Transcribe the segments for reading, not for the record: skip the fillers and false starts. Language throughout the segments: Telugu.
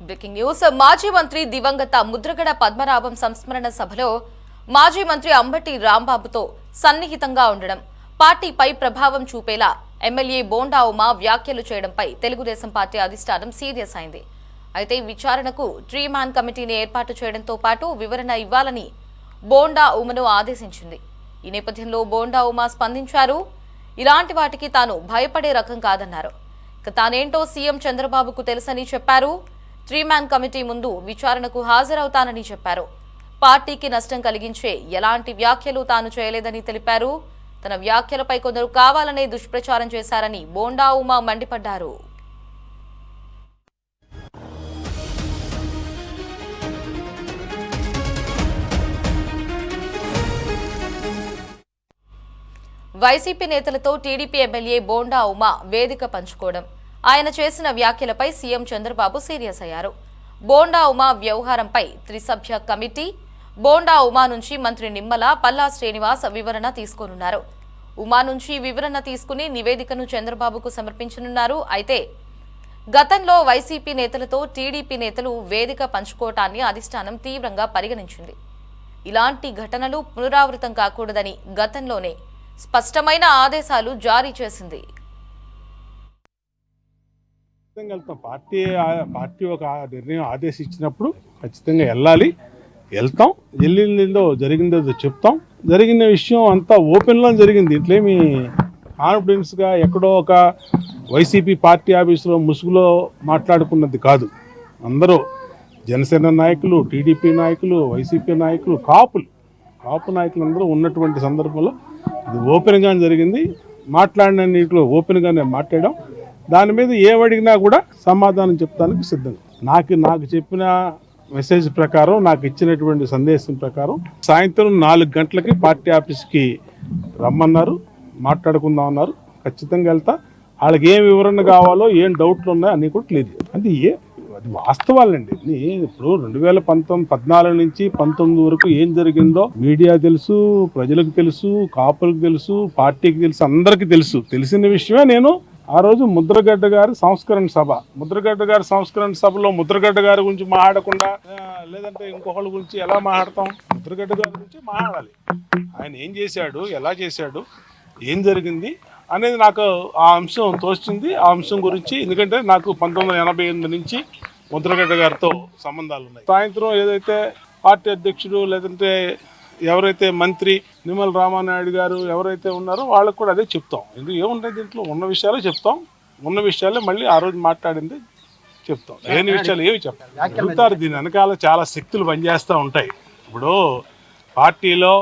Breaking news. మాజీ మంత్రి దివంగత ముద్రగడ పద్మనాభం సంస్మరణ సభలో మాజీ మంత్రి అంబటి రాంబాబుతో సన్నిహితంగా ఉండడం, పార్టీపై ప్రభావం చూపేలా ఎమ్మెల్యే బోండా ఉమా వ్యాఖ్యలు చేయడంపై తెలుగుదేశం పార్టీ అధిష్టానం సీరియస్ అయింది. అయితే విచారణకు ట్రీ మ్యాన్ కమిటీని ఏర్పాటు చేయడంతో పాటు వివరణ ఇవ్వాలని బోండా ఉమను ఆదేశించింది. ఈ నేపథ్యంలో బోండా ఉమా స్పందించారు. ఇలాంటి వాటికి తాను భయపడే రకం కాదన్నారు. తానేంటో సీఎం చంద్రబాబుకు తెలుసని చెప్పారు. ట్రీ మ్యాన్ కమిటీ ముందు విచారణకు హాజరవుతానని చెప్పారు. పార్టీకి నష్టం కలిగించే ఎలాంటి వ్యాఖ్యలు తాను చేయలేదని తెలిపారు. తన వ్యాఖ్యలపై కొందరు కావాలనే దుష్ప్రచారం చేశారని బోండా ఉమా మండిపడ్డారు. వైసీపీ నేతలతో టీడీపీ ఎమ్మెల్యే బోండా ఉమా వేదిక పంచుకోవడం, ఆయన చేసిన వ్యాఖ్యలపై సీఎం చంద్రబాబు సీరియస్ అయ్యారు. బోండా ఉమా వ్యవహారంపై త్రిసభ్య కమిటీ, బోండా ఉమా నుంచి మంత్రి నిమ్మల, పల్లా శ్రీనివాస్ వివరణ తీసుకోనున్నారు. ఉమా నుంచి వివరణ తీసుకుని నివేదికను చంద్రబాబుకు సమర్పించనున్నారు. అయితే గతంలో వైసీపీ నేతలతో టీడీపీ నేతలు వేదిక పంచుకోవటాన్ని అధిష్టానం తీవ్రంగా పరిగణించింది. ఇలాంటి ఘటనలు పునరావృతం కాకూడదని గతంలోనే స్పష్టమైన ఆదేశాలు జారీ చేసింది. పార్టీ ఒక నిర్ణయం ఆదేశించినప్పుడు ఖచ్చితంగా వెళ్ళాలి, వెళ్తాం. వెళ్ళిందో జరిగిందో చెప్తాం. జరిగిన విషయం అంతా ఓపెన్లో జరిగింది. ఇట్లేమి కాన్ఫిడెన్స్గా ఎక్కడో ఒక వైసీపీ పార్టీ ఆఫీసులో ముసుగులో మాట్లాడుకున్నది కాదు. అందరూ జనసేన నాయకులు, టీడీపీ నాయకులు, వైసీపీ నాయకులు, కాపు నాయకులు అందరూ ఉన్నటువంటి సందర్భంలో ఇది ఓపెన్గా జరిగింది. మాట్లాడిన నీటిలో ఓపెన్గానే మాట్లాడాం. దాని మీద ఏమడిగినా కూడా సమాధానం చెప్తానికి సిద్ధంగా. నాకు చెప్పిన మెసేజ్ ప్రకారం, నాకు ఇచ్చినటువంటి సందేశం ప్రకారం సాయంత్రం 4 గంటలకి పార్టీ ఆఫీస్కి రమ్మన్నారు, మాట్లాడుకుందాం అన్నారు. ఖచ్చితంగా వెళ్తా. వాళ్ళకి ఏం వివరణ కావాలో, ఏం డౌట్లు ఉన్నాయో అన్నీ కూడా క్లియర్ చేయాలి. అంటే అది వాస్తవాలండి. ఇప్పుడు 2014 నుంచి 19 వరకు ఏం జరిగిందో మీడియా తెలుసు, ప్రజలకు తెలుసు, కాపులకు తెలుసు, పార్టీకి తెలుసు, అందరికీ తెలుసు. తెలిసిన విషయమే నేను ఆ రోజు ముద్రగడ్డ గారి సంస్కరణ సభలో ముద్రగడ్డ గారి గురించి మాట్లాడకుండా, లేదంటే ఇంకొకళ్ళ గురించి ఎలా మాట్లాడతాం? ముద్రగడ్డ గారి గురించి మాట్లాడాలి. ఆయన ఏం చేశాడు, ఎలా చేశాడు, ఏం జరిగింది అనేది నాకు ఆ అంశం తోచింది. ఆ అంశం గురించి, ఎందుకంటే నాకు 1988 నుంచి ముద్రగడ్డ గారితో సంబంధాలు ఉన్నాయి. సాయంత్రం ఏదైతే పార్టీ అధ్యక్షుడు, లేదంటే ఎవరైతే మంత్రి నిమ్మల రామానాయుడు గారు ఎవరైతే ఉన్నారో వాళ్ళకు కూడా అదే చెప్తాం. ఎందుకు ఏముంటాయి దీంట్లో? ఉన్న విషయాలే చెప్తాం. ఉన్న విషయాలే మళ్ళీ ఆ రోజు మాట్లాడింది చెప్తాం. లేని విషయాలు ఏమి చెప్తారు? దీని వెనకాల చాలా శక్తులు పనిచేస్తూ ఉంటాయి. ఇప్పుడు పార్టీలో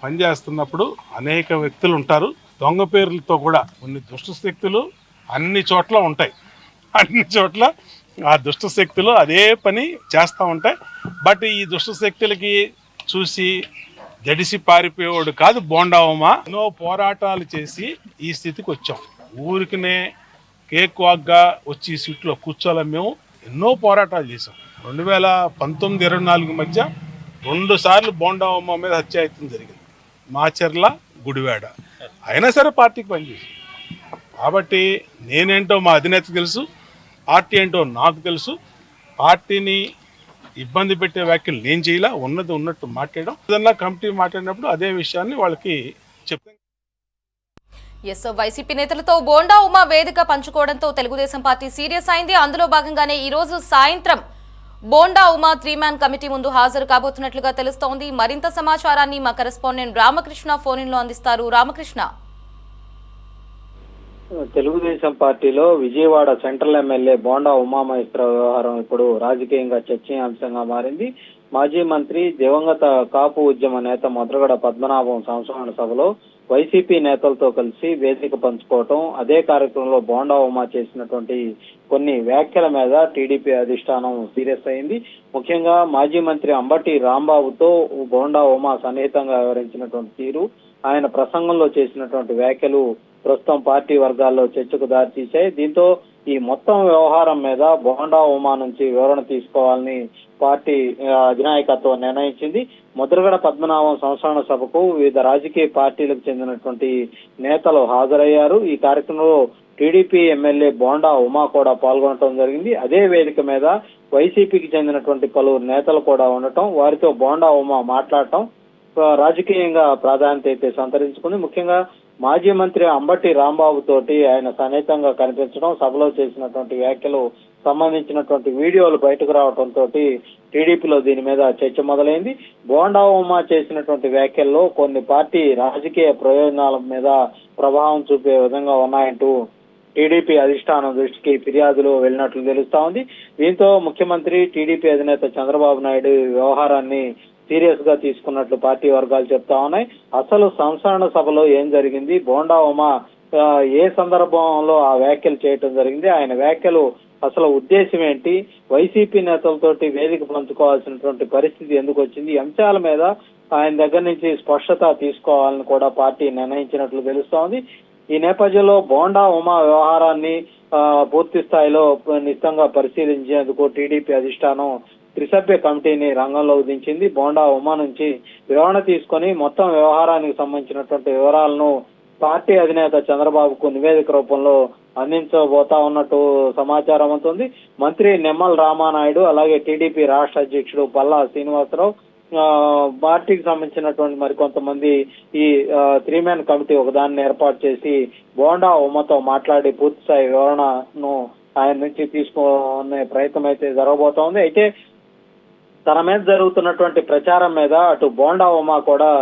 పనిచేస్తున్నప్పుడు అనేక వ్యక్తులు ఉంటారు. దొంగ పేర్లతో కూడా కొన్ని దుష్ట శక్తులు అన్ని చోట్ల ఉంటాయి. అన్ని చోట్ల ఆ దుష్ట శక్తులు అదే పని చేస్తూ ఉంటాయి. బట్ ఈ దుష్ట శక్తులకి చూసి జడిసి పారిపోయేవాడు కాదు బోండా ఉమా. ఎన్నో పోరాటాలు చేసి ఈ స్థితికి వచ్చాం. ఊరికినే కేక్ వాగ్గా వచ్చి ఈ సీట్లో కూర్చోలేం. మేము ఎన్నో పోరాటాలు చేసాం. 2019-24 మధ్య 2 సార్లు బోండా ఉమా మీద హత్యాయత్నం జరిగింది. మాచర్ల, గుడివాడ. అయినా సరే పార్టీకి పనిచేసి. కాబట్టి నేనేంటో మా అధినేత తెలుసు, పార్టీ ఏంటో నాకు తెలుసు. పార్టీని ఇబ్బంది పెట్టే వ్యాఖ్యలు నేను చేయాల, ఉన్నది ఉన్నట్టు మాట్లాడడం. ఏదన్నా కమిటీ మాట్లాడినప్పుడు అదే విషయాన్ని వాళ్ళకి చెప్తాం. వైసీపీ నేతలతో బోండా ఉమా వేదిక పంచుకోవడంతో తెలుగుదేశం పార్టీ సీరియస్ అయింది. అందులో భాగంగానే ఈ రోజు సాయంత్రం బోండా ఉమా 3 మ్యాన్ కమిటీ ముందు హాజరు కాబోతున్నట్లుగా తెలుస్తోంది. మరింత సమాచారాన్ని మా కరెస్పాండెంట్ రామకృష్ణ ఫోన్ ఇన్ లో అందిస్తారు. రామకృష్ణ. తెలుగుదేశం పార్టీలో విజయవాడ సెంట్రల్ ఎమ్మెల్యే బోండా ఉమామహేశ్వర వ్యవహారం ఇప్పుడు రాజకీయంగా చర్చనీయాంశంగా మారింది. మాజీ మంత్రి, దివంగత కాపు ఉద్యమ నేత ముద్రగడ పద్మనాభం సంస్మరణ సభలో వైసీపీ నేతలతో కలిసి వేదిక పంచుకోవటం, అదే కార్యక్రమంలో బోండా ఉమా చేసినటువంటి కొన్ని వ్యాఖ్యల మీద టీడీపీ అధిష్టానం సీరియస్ అయింది. ముఖ్యంగా మాజీ మంత్రి అంబటి రాంబాబుతో బోండా ఉమా సన్నిహితంగా వ్యవహరించినటువంటి తీరు, ఆయన ప్రసంగంలో చేసినటువంటి వ్యాఖ్యలు ప్రస్తుతం పార్టీ వర్గాల్లో చర్చకు దారితీశాయి. దీంతో ఈ మొత్తం వ్యవహారం మీద బోండా ఉమా నుంచి వివరణ తీసుకోవాలని పార్టీ అధినాయకత్వం నిర్ణయించింది. ముద్రగడ పద్మనాభం సంస్మరణ సభకు వివిధ రాజకీయ పార్టీలకు చెందినటువంటి నేతలు హాజరయ్యారు. ఈ కార్యక్రమంలో టీడీపీ ఎమ్మెల్యే బోండా ఉమా కూడా పాల్గొనడం జరిగింది. అదే వేదిక మీద వైసీపీకి చెందినటువంటి పలువురు నేతలు కూడా ఉండటం, వారితో బోండా ఉమా మాట్లాడటం రాజకీయంగా ప్రాధాన్యత అయితే సంతరించుకుంది. ముఖ్యంగా మాజీ మంత్రి అంబటి రాంబాబు తోటి ఆయన సన్నిహితంగా కనిపించడం, సభలో చేసినటువంటి వ్యాఖ్యలు సంబంధించినటువంటి వీడియోలు బయటకు రావడంతో టీడీపీలో దీని మీద చర్చ మొదలైంది. బోండా ఉమా చేసినటువంటి వ్యాఖ్యల్లో కొన్ని పార్టీ రాజకీయ ప్రయోజనాల మీద ప్రభావం చూపే విధంగా ఉన్నాయంటూ టీడీపీ అధిష్టానం దృష్టికి ఫిర్యాదులు వెళ్ళినట్లు తెలుస్తా ఉంది. దీంతో ముఖ్యమంత్రి, టీడీపీ అధినేత చంద్రబాబు నాయుడు వ్యవహారాన్ని సీరియస్ గా తీసుకున్నట్లు పార్టీ వర్గాలు చెప్తా ఉన్నాయి. అసలు సంస్మరణ సభలో ఏం జరిగింది, బోండా ఉమా ఏ సందర్భంలో ఆ వ్యాఖ్యలు చేయటం జరిగింది, ఆయన వ్యాఖ్యలు అసలు ఉద్దేశం ఏంటి, వైసీపీ నేతలతోటి వేదిక పంచుకోవాల్సినటువంటి పరిస్థితి ఎందుకు వచ్చింది, ఈ అంశాల మీద ఆయన దగ్గర నుంచి స్పష్టత తీసుకోవాలని కూడా పార్టీ నిర్ణయించినట్లు తెలుస్తోంది. ఈ నేపథ్యంలో బోండా ఉమా వ్యవహారాన్ని పూర్తి స్థాయిలో నిశ్చితంగా పరిశీలించేందుకు టీడీపీ అధిష్టానం త్రిసభ్య కమిటీని రంగంలోకి దించింది. బోండా ఉమా నుంచి వివరణ తీసుకొని మొత్తం వ్యవహారానికి సంబంధించినటువంటి వివరాలను పార్టీ అధినేత చంద్రబాబుకు నివేదిక రూపంలో అందించబోతా ఉన్నట్టు సమాచారం అవుతుంది. మంత్రి నిమ్మల రామానాయుడు, అలాగే టీడీపీ రాష్ట్ర అధ్యక్షుడు పల్లా శ్రీనివాసరావు, పార్టీకి సంబంధించినటువంటి మరికొంతమంది ఈ 3-man కమిటీ ఒకదాన్ని ఏర్పాటు చేసి బోండా ఉమ్మతో మాట్లాడి పూర్తి స్థాయి వివరణను ఆయన నుంచి తీసుకునే ప్రయత్నం అయితే జరగబోతోంది. అయితే తన మీద జరుగుతున్నటువంటి ప్రచారం మీద అటు బోండా ఉమా కూడా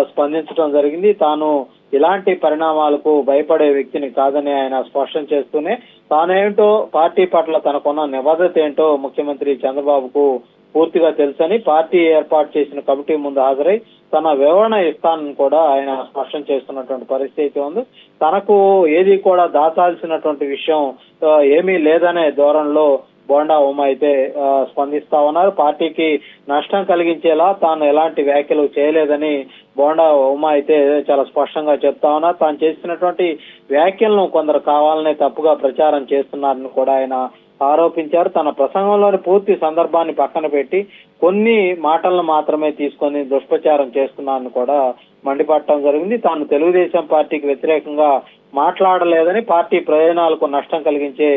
స్పందించడం జరిగింది. తాను ఇలాంటి పరిణామాలకు భయపడే వ్యక్తిని కాదని ఆయన స్పష్టం చేస్తూనే తానేంటో, పార్టీ పట్ల తనకున్న నిబద్ధత ఏంటో ముఖ్యమంత్రి చంద్రబాబుకు పూర్తిగా తెలుసని పార్టీ ఏర్పాటు చేసిన కమిటీ ముందు హాజరై తన వివరణ ఇస్తానని కూడా ఆయన స్పష్టం చేస్తున్నటువంటి పరిస్థితి ఉంది. తనకు ఏది కూడా దాచాల్సినటువంటి విషయం ఏమీ లేదనే ధోరణిలో బోండా ఉమా అయితే స్పందిస్తా ఉన్నారు. పార్టీకి నష్టం కలిగించేలా తాను ఎలాంటి వ్యాఖ్యలు చేయలేదని బోండా ఉమా అయితే చాలా స్పష్టంగా చెప్తా ఉన్నారు. తాను చేసినటువంటి వ్యాఖ్యలను కొందరు కావాలనే తప్పుగా ప్రచారం చేస్తున్నారని కూడా ఆయన ఆరోపించారు. తన ప్రసంగంలోని పూర్తి సందర్భాన్ని పక్కన పెట్టి కొన్ని మాటలను మాత్రమే తీసుకొని దుష్ప్రచారం చేస్తున్నారని కూడా మండిపడటం జరిగింది. తాను తెలుగుదేశం పార్టీకి వ్యతిరేకంగా మాట్లాడలేదని, పార్టీ ప్రయోజనాలకు నష్టం కలిగించే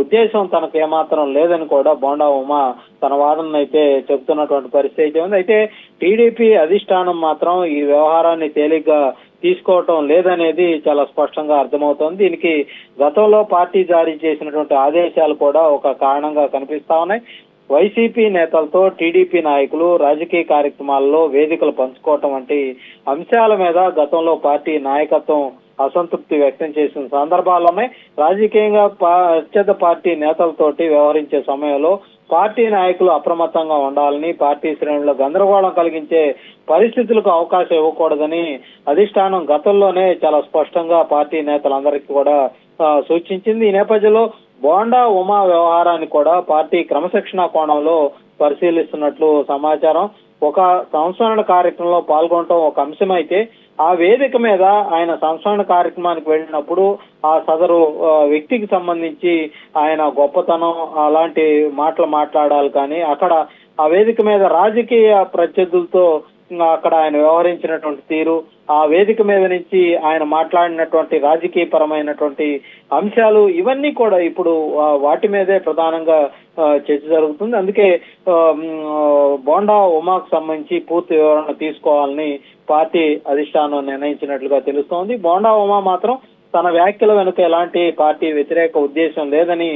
ఉద్దేశం తనకు ఏమాత్రం లేదని కూడా బోండా ఉమా తన వాదనను అయితే చెబుతున్నటువంటి పరిస్థితి ఉంది. అయితే టీడీపీ అధిష్టానం మాత్రం ఈ వ్యవహారాన్ని తేలిగ్గా తీసుకోవటం లేదనేది చాలా స్పష్టంగా అర్థమవుతోంది. దీనికి గతంలో పార్టీ జారీ చేసినటువంటి ఆదేశాలు కూడా ఒక కారణంగా కనిపిస్తా ఉన్నాయి. వైసీపీ నేతలతో టీడీపీ నాయకులు రాజకీయ కార్యక్రమాల్లో వేదికలు పంచుకోవటం వంటి అంశాల మీద గతంలో పార్టీ నాయకత్వం అసంతృప్తి వ్యక్తం చేసిన సందర్భాలు ఉన్నాయి. రాజకీయంగా అత్యధిక పార్టీ నేతలతోటి వ్యవహరించే సమయంలో పార్టీ నాయకులు అప్రమత్తంగా ఉండాలని, పార్టీ శ్రేణుల్లో గందరగోళం కలిగించే పరిస్థితులకు అవకాశం ఇవ్వకూడదని అధిష్టానం గతంలోనే చాలా స్పష్టంగా పార్టీ నేతలందరికీ కూడా సూచించింది. ఈ నేపథ్యంలో బోండా ఉమా వ్యవహారాన్ని కూడా పార్టీ క్రమశిక్షణ కోణంలో పరిశీలిస్తున్నట్లు సమాచారం. ఒక సంస్మరణ కార్యక్రమంలో పాల్గొనడం ఒక అంశం అయితే, ఆ వేదిక మీద ఆయన సంస్మరణ కార్యక్రమానికి వెళ్ళినప్పుడు ఆ సదరు వ్యక్తికి సంబంధించి ఆయన గొప్పతనం అలాంటి మాటలు మాట్లాడాలి కానీ అక్కడ ఆ వేదిక మీద రాజకీయ ప్రత్యర్థులతో అక్కడ ఆయన వ్యవహరించినటువంటి తీరు, ఆ వేదిక మీద నుంచి ఆయన మాట్లాడినటువంటి రాజకీయ పరమైనటువంటి అంశాలు ఇవన్నీ కూడా ఇప్పుడు వాటి మీదే ప్రధానంగా చర్చ జరుగుతుంది. అందుకే బోండా ఉమాకు సంబంధించి పూర్తి వివరణ తీసుకోవాలని పార్టీ అధిష్టానం నిర్ణయించినట్లుగా తెలుస్తోంది. బోండా ఉమా మాత్రం తన వ్యాఖ్యల వెనుక ఎలాంటి పార్టీ వ్యతిరేక ఉద్దేశం లేదని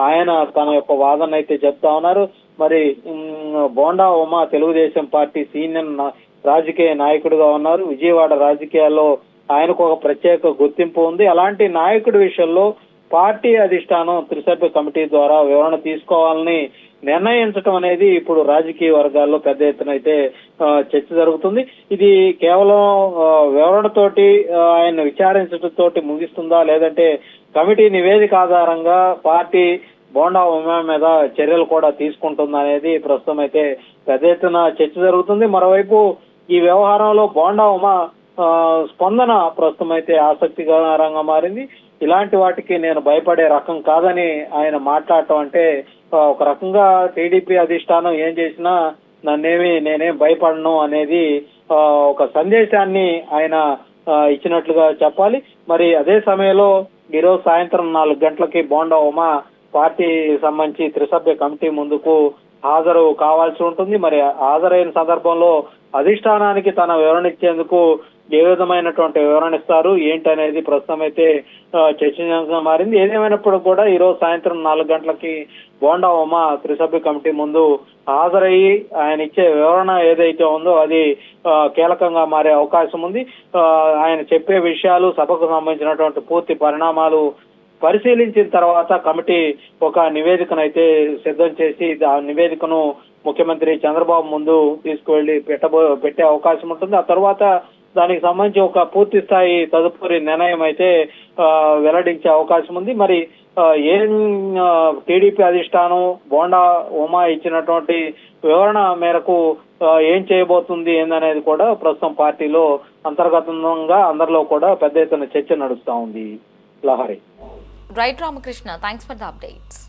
ఆయన తన యొక్క వాదన అయితే చెప్తా ఉన్నారు. మరి బోండా ఉమా తెలుగుదేశం పార్టీ సీనియర్ రాజకీయ నాయకుడిగా ఉన్నారు. విజయవాడ రాజకీయాల్లో ఆయనకు ఒక ప్రత్యేక గుర్తింపు ఉంది. అలాంటి నాయకుడి విషయంలో పార్టీ అధిష్టానం త్రిసభ్య కమిటీ ద్వారా వివరణ తీసుకోవాలని నిర్ణయించడం అనేది ఇప్పుడు రాజకీయ వర్గాల్లో పెద్ద ఎత్తున అయితే చర్చ జరుగుతుంది. ఇది కేవలం వివరణతోటి ఆయన విచారించడంతో ముగిస్తుందా, లేదంటే కమిటీ నివేదిక ఆధారంగా పార్టీ బోండా ఉమా మీద చర్యలు కూడా తీసుకుంటుందా అనేది ప్రస్తుతం అయితే పెద్ద ఎత్తున చర్చ జరుగుతుంది. మరోవైపు ఈ వ్యవహారంలో బోండా ఉమా స్పందన ప్రస్తుతం అయితే ఆసక్తికరంగా మారింది. ఇలాంటి వాటికి నేను భయపడే రకం కాదని ఆయన మాట్లాడటం అంటే ఒక రకంగా టీడీపీ అధిష్టానం ఏం చేసినా నేనేం భయపడను అనేది ఒక సందేశాన్ని ఆయన ఇచ్చినట్లుగా చెప్పాలి. మరి అదే సమయంలో ఈరోజు సాయంత్రం 4 గంటలకి బోండా ఉమా పార్టీ సంబంధించి త్రిసభ్య కమిటీ ముందుకు హాజరు కావాల్సి ఉంటుంది. మరి హాజరైన సందర్భంలో అధిష్టానానికి తన వివరణ ఇచ్చేందుకు ఏ విధమైనటువంటి వివరణ ఇస్తారు ఏంటనేది ప్రస్తుతం అయితే చర్చనీయాంశంగా మారింది. ఏదేమైనప్పుడు కూడా ఈ రోజు సాయంత్రం 4 గంటలకి బోండా ఉమా త్రిసభ్య కమిటీ ముందు హాజరయ్యి ఆయన ఇచ్చే వివరణ ఏదైతే ఉందో అది కీలకంగా మారే అవకాశం ఉంది. ఆయన చెప్పే విషయాలు, సభకు సంబంధించినటువంటి పూర్తి పరిణామాలు పరిశీలించిన తర్వాత కమిటీ ఒక నివేదికను అయితే సిద్ధం చేసి ఆ నివేదికను ముఖ్యమంత్రి చంద్రబాబు ముందు తీసుకువెళ్లి పెట్టే అవకాశం ఉంటుంది. ఆ తర్వాత దానికి సంబంధించి ఒక పూర్తి స్థాయి తదుపరి నిర్ణయం అయితే వెల్లడించే అవకాశం ఉంది. మరి ఏం టీడీపీ అధిష్టానం బోండా ఉమా ఇచ్చినటువంటి వివరణ మేరకు ఏం చేయబోతుంది ఏందనేది కూడా ప్రస్తుతం పార్టీలో అంతర్గతంగా అందరిలో కూడా పెద్ద ఎత్తున చర్చ నడుస్తా ఉంది. Lahari. Right Ramakrishna, thanks for the updates.